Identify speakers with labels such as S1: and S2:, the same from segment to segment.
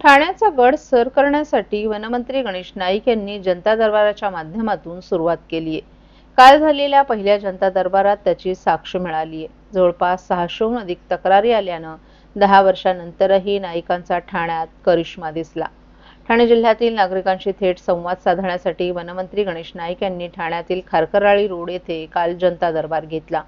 S1: ठाण्याचा गड सर करण्यासाठी वनमंत्री गणेश नाईक यांनी जनता दरबाराच्या माध्यमातून सुरुवात केली आहे। काल झालेल्या पहिल्या जनता दरबारात त्याची साक्ष मिळाली आहे। जवळपास 600हून अधिक तक्रारी आल्यानं 10 वर्षांनंतरही नाईकांचा ठाण्यात करिश्मा दिसला। ठाणे जिल्ह्यातील नागरिकांशी थेट संवाद साधण्यासाठी वनमंत्री गणेश नाईक यांनी ठाण्यातील खारकराळी रोड येथे काल जनता दरबार घेतला।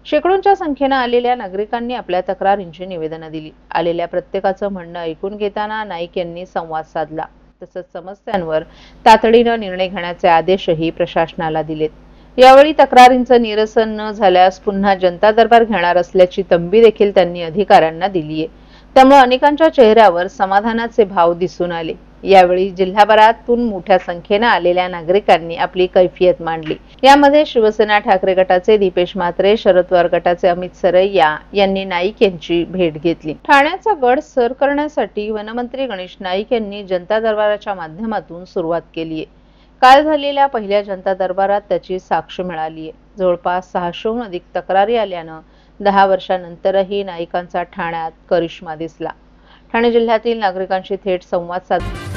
S1: शेकडोंच्या संख्येने आलेल्या नागरिकांनी आपल्या तक्रारींची निवेदनं दिली। आलेल्या प्रत्येकाचं म्हणणं ऐकून घेताना नाईक यांनी संवाद साधला। तसंच समस्यांवर तातडीनं निर्णय घेण्याचे आदेशही प्रशासनाला दिलेत। यावेळी तक्रारींचं निरसन न झाल्यास पुन्हा जनता दरबार घेणार असल्याची तंबी देखील त्यांनी अधिकाऱ्यांना दिली आहे। त्यामुळे अनेकांच्या चेहऱ्यावर समाधानाचे भाव दिसून आले। यावेळी जिल्हाभरातून मोठ्या संख्येने आलेल्या नागरिकांनी आपली कैफियत मांडली। यामध्ये शिवसेना ठाकरे गटाचे दीपेश म्हात्रे, शरद पवार गटाचे अमित सरैया यांनी नाईक यांची भेट घेतली। ठाण्याचा गड सर करण्यासाठी वनमंत्री गणेश नाईक यांनी जनता दरबाराच्या माध्यमातून सुरुवात केली आहे। काल झालेल्या पहिल्या जनता दरबारात त्याची साक्ष मिळाली आहे। जवळपास 600हून अधिक तक्रारी आल्यानं 10 वर्षांनंतरही नाईकांचा ठाण्यात करिश्मा दिसला। ठाणे जिल्ह्यातील नागरिकांशी थेट संवाद साधला।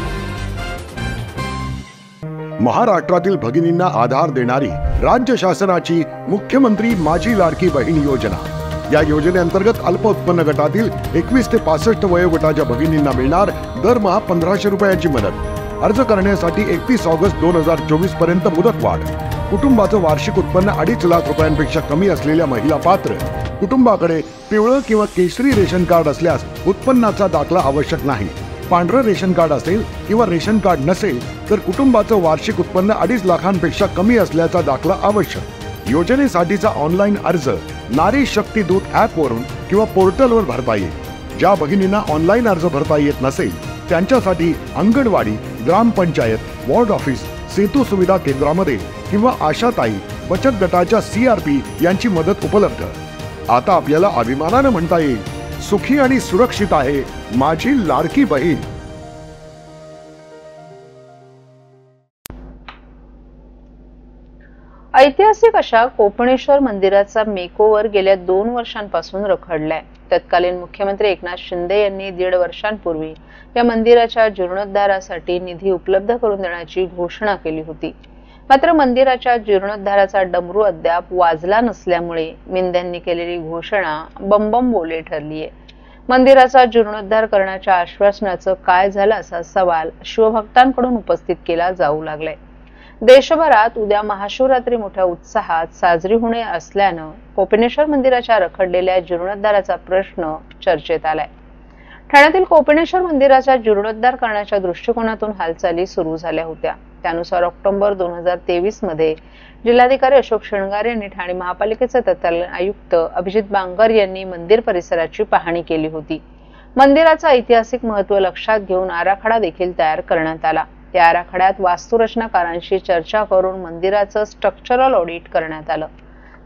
S2: महाराष्ट्रातील भगिनींना आधार देणारी राज्य शासनाची मुख्यमंत्री माझी लाडकी बहीण योजना। या योजनेअंतर्गत अल्प उत्पन्न गटातील 21 ते 65 वयोगटाच्या भगिनींना मिळणार दरमहा 1500 रुपयांची मदत। अर्ज करण्यासाठी 31 ऑगस्ट 2024 पर्यंत मुदतवाढ। कुटुंबाचं वार्षिक उत्पन्न 2.5 लाख रुपयांपेक्षा कमी असलेल्या महिला पात्र। कुटुंबाकडे पिवळं किंवा केशरी रेशन कार्ड असल्यास उत्पन्नाचा दाखला आवश्यक नाही। पांढरं रेशन कार्ड असेल किंवा रेशन कार्ड नसेल तर कुटुंबाचं वार्षिक उत्पन्न 2.5 लाखांपेक्षा कमी असल्याचा दाखला आवश्यक। योजनेसाठीचा ऑनलाईन अर्ज नारी शक्ती दूत ॲप वरून किंवा पोर्टलवर भरता येईल। ज्या भगिनींना ऑनलाईन अर्ज भरता येत नसेल त्यांच्यासाठी अंगणवाडी, ग्रामपंचायत, वॉर्ड ऑफिस, सेतू सुविधा केंद्रामध्ये किंवा आशाताई बचत गटाच्या CRP यांची मदत उपलब्ध। आता आपल्याला अभिमानाने म्हणता येईल, सुखी आणि सुरक्षित आहे माझी लाडकी बहीण।
S1: ऐतिहासिक अशा कोपणेश्वर मंदिराचा मेकओव्हर गेल्या 2 वर्षांपासून रखडलाय। तत्कालीन मुख्यमंत्री एकनाथ शिंदे यांनी 1.5 वर्षांपूर्वी या मंदिराच्या जीर्णोद्धारासाठी निधी उपलब्ध करून देण्याची घोषणा केली होती। मात्र मंदिराच्या जीर्णोद्धाराचा डमरू अद्याप वाजला नसल्यामुळे मिंद्यांनी केलेली घोषणा बंबम बोले ठरली आहे। मंदिराचा जीर्णोद्धार करण्याच्या आश्वासनाचं काय झालं असा सवाल शिवभक्तांकडून उपस्थित केला जाऊ लागलाय। देशभरात उद्या महाशिवरात्री मोठ्या उत्साहात साजरी होणार असल्यानं कोपणेश्वर मंदिराच्या रखडलेल्या जीर्णोद्धाराचा प्रश्न चर्चेत आलाय। ठाण्यातील कोपणेश्वर मंदिराचा जीर्णोद्धार करण्याच्या दृष्टिकोनातून हालचाली सुरू झाल्या होत्या। त्यानुसार ऑक्टोबर 2023 मध्ये जिल्हाधिकारी अशोक शेणगारे यांनी ठाणे महापालिकेचे तत्कालीन आयुक्त अभिजित बांगर यांनी मंदिर परिसराची पाहणी केली होती। मंदिराचं ऐतिहासिक महत्त्व लक्षात घेऊन आराखडा देखील तयार करण्यात आला। त्या आराखड्यात वास्तुरचनाकारांशी चर्चा करून मंदिराचं स्ट्रक्चरल ऑडिट करण्यात आलं।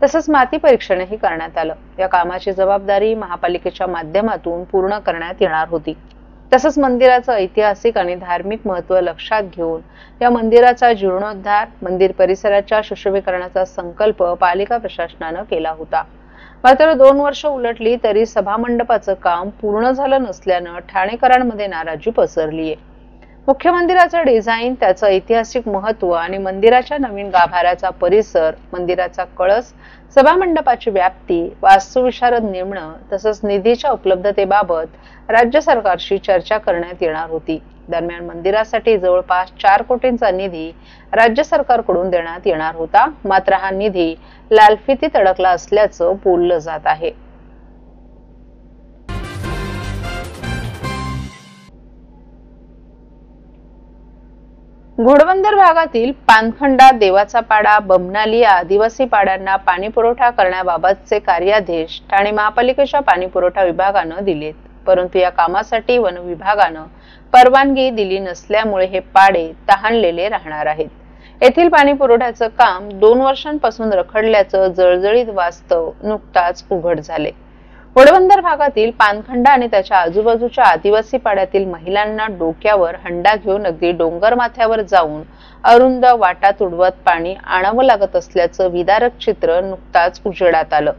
S1: तसंच माती परीक्षणही करण्यात आलं। या कामाची जबाबदारी महापालिकेच्या माध्यमातून पूर्ण करण्यात येणार होती। तसंच मंदिराचं ऐतिहासिक आणि धार्मिक महत्त्व लक्षात घेऊन या मंदिराचा जीर्णोद्धार, मंदिर परिसराच्या सुशोभीकरणाचा संकल्प पालिका प्रशासनानं केला होता। मात्र 2 वर्ष उलटली तरी सभामंडपाचं काम पूर्ण झालं नसल्यानं ठाणेकरांमध्ये नाराजी पसरली आहे। मुख्य मंदिराचं डिझाईन, त्याचं ऐतिहासिक महत्त्व आणि मंदिराच्या नवीन गाभाऱ्याचा परिसर, मंदिराचा कळस, सभामंडपाची व्याप्ती, वास्तुविशारद नेमणं तसंच निधीच्या उपलब्धतेबाबत राज्य सरकारशी चर्चा करण्यात येणार होती। दरम्यान मंदिरासाठी जवळपास 4 कोटींचा निधी राज्य सरकारकडून देण्यात येणार होता। मात्र हा निधी लालफितीत अडकला असल्याचं बोललं जात आहे। घोडबंदर भागातील पानखंडा, देवाचा पाडा, बमनाली या आदिवासी पाड्यांना पाणी पुरवठा करण्याबाबतचे कार्यादेश ठाणे महापालिकेच्या पाणी पुरवठा विभागानं दिलेत। परंतु या कामासाठी वन विभागानं परवानगी दिली नसल्यामुळे हे पाडे तहानलेले राहणार आहेत। येथील पाणी पुरवठ्याचं काम 2 वर्षांपासून रखडल्याचं जळजळीत वास्तव नुकताच उघड झाले। घोडबंदर भागातील पानखंडा आणि त्याच्या आजूबाजूच्या आदिवासी पाड्यातील महिलांना डोक्यावर हंडा घेऊन अगदी डोंगर माथ्यावर जाऊन अरुंद वाटा तुडवत पाणी आणावं लागत असल्याचं विदारक चित्र नुकताच उजेडात आलं।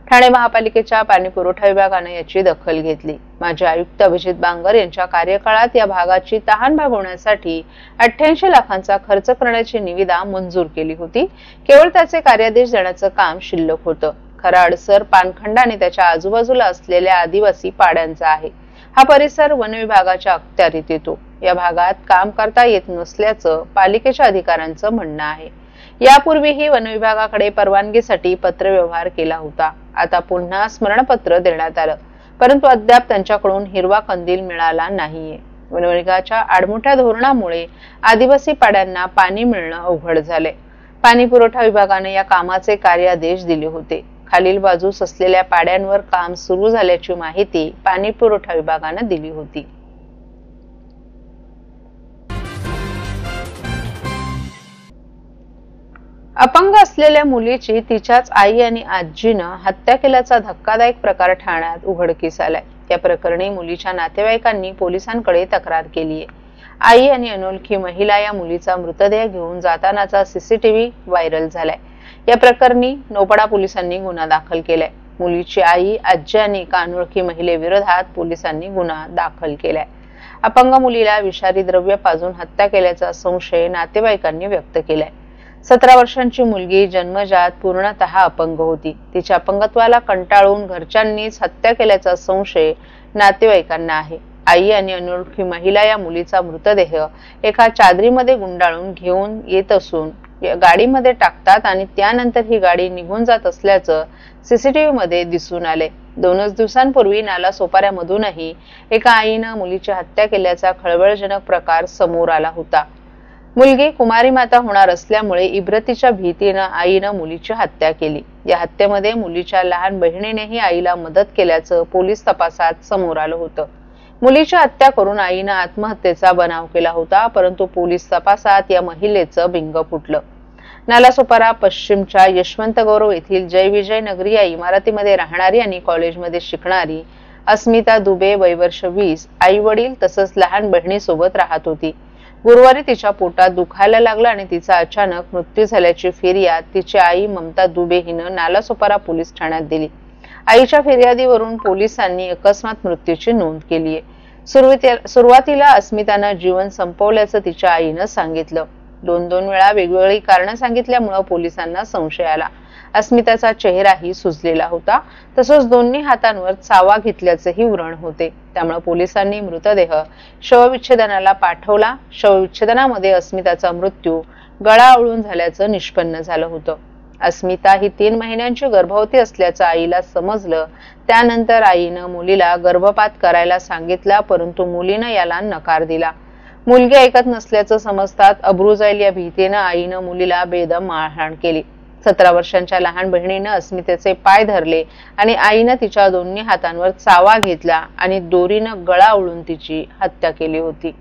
S1: ठाणे महापालिकेच्या पाणी पुरवठा विभागाने याची दखल घेतली। माजी आयुक्त अभिजित बांगर यांच्या कार्यकाळात या भागाची तहान भागवण्यासाठी 88 लाखांचा खर्च करण्याची निविदा मंजूर केली होती। केवळ त्याचे कार्यादेश देण्याचं काम शिल्लक होतं। खरा अडसर पानखंड आणि त्याच्या आजूबाजूला असलेल्या आदिवासी पाड्यांचा आहे। हा परिसर वन विभागाच्या अखत्यारीत येतो। या भागात काम करता येत नसल्याचं पालिकेच्या अधिकाऱ्यांचं म्हणणं आहे। यापूर्वीही वन विभागाकडे परवानगीसाठी पत्रव्यवहार केला होता। आता पुन्हा स्मरणपत्र देण्यात आलं, परंतु अद्याप त्यांच्याकडून हिरवा कंदील मिळाला नाहीये। वन विभागाच्या आडमुठ्या धोरणामुळे आदिवासी पाड्यांना पाणी मिळणं अवघड झाले। पाणी पुरवठा विभागाने या कामाचे कार्यादेश दिले होते। खालील बाजूस असलेल्या पाड्यांवर काम सुरू झाल्याची माहिती पाणी पुरवठा विभागाने दिली होती। अपंग असलेल्या मुलीची तिच्याच आई आणि आजीनं हत्या केल्याचा धक्कादायक प्रकार ठाण्यात उघडकीस आलाय। या प्रकरणी मुलीच्या नातेवाईकांनी पोलिसांकडे तक्रार केली आहे। आई आणि अनोळखी महिला या मुलीचा मृतदेह घेऊन जातानाचा सीसीटीव्ही व्हायरल झालाय। या प्रकरणी नौपाडा पोलिसांनी गुन्हा दाखल केलाय। मुलीची आई, आजी आणि एका अनोळखी महिलेविरोधात पोलिसांनी गुन्हा दाखल केलाय। अपंग मुलीला विषारी द्रव्य पाजून हत्या केल्याचा संशय नातेवाईकांनी व्यक्त केलाय। 17 वर्षांची मुलगी जन्मजात पूर्णतः अपंग होती। तिच्या अपंगत्वाला कंटाळून घरच्यांनीच हत्या केल्याचा संशय नातेवाईकांना आहे। आई आणि अनोळखी महिला या मुलीचा मृतदेह एका चादरीमध्ये गुंडाळून घेऊन येत असून गाडीमध्ये टाकतात आणि त्यानंतर ही गाडी निघून जात असल्याचं सीसीटीव्ही मध्ये दिसून आले। 2 दिवसांपूर्वी नालासोपाऱ्यामधूनही एका आईनं मुलीची हत्या केल्याचा खळबळजनक प्रकार समोर आला होता। मुलगी कुमारी माता होणार असल्यामुळे इब्रतीच्या भीतीनं आईनं मुलीची हत्या केली। या हत्येमध्ये मुलीच्या लहान बहिणीनेही आईला मदत केल्याचं पोलीस तपासात समोर आलं होतं। मुलीची हत्या करून आईनं आत्महत्येचा बनाव केला होता, परंतु पोलीस तपासात या महिलेचं बिंग फुटलं। नालासोपारा पश्चिमच्या यशवंत गौरव येथील जय विजय नगरी या इमारतीमध्ये राहणारी आणि कॉलेजमध्ये शिकणारी अस्मिता दुबे वय वर्ष 20 आई वडील तसंच लहान बहिणीसोबत राहत होती। गुरुवारी तिच्या पोटात दुखायला लागलं आणि तिचा अचानक मृत्यू झाल्याची फिर्याद तिची आई ममता दुबे हिनं नालासोपारा पोलीस ठाण्यात दिली। आईच्या फिर्यादीवरून पोलिसांनी अकस्मात मृत्यूची नोंद केली आहे। सुरुवातीला अस्मितानं जीवन संपवल्याचं तिच्या आईनं सांगितलं। 2 वेळा वेगवेगळी कारणं सांगितल्यामुळे पोलिसांना संशय आला। अस्मिताचा चेहराही सुजलेला होता, तसंच दोन्ही हातांवर चावा घेतल्याचेही व्रण होते। त्यामुळे पोलिसांनी मृतदेह शवविच्छेदनाला पाठवला। शवविच्छेदनामध्ये अस्मिताचा मृत्यू गळा आवळून झाल्याचं निष्पन्न झालं होतं। अस्मिता ही 3 महिन्यांची गर्भवती असल्याचं आईला समजलं। त्यानंतर आईनं मुलीला गर्भपात करायला सांगितला, परंतु मुलीनं याला नकार दिला। मुलगी ऐकत नसल्याचं समजतात अब्रू जाईल या भीतीनं आईनं मुलीला बेदम मारहाण केली। 17 वर्षांच्या लहान बहिणीनं अस्मितेचे पाय धरले आणि आईनं तिच्या दोन्ही हातांवर चावा घेतला आणि दोरीनं गळा आवळून तिची हत्या केली होती।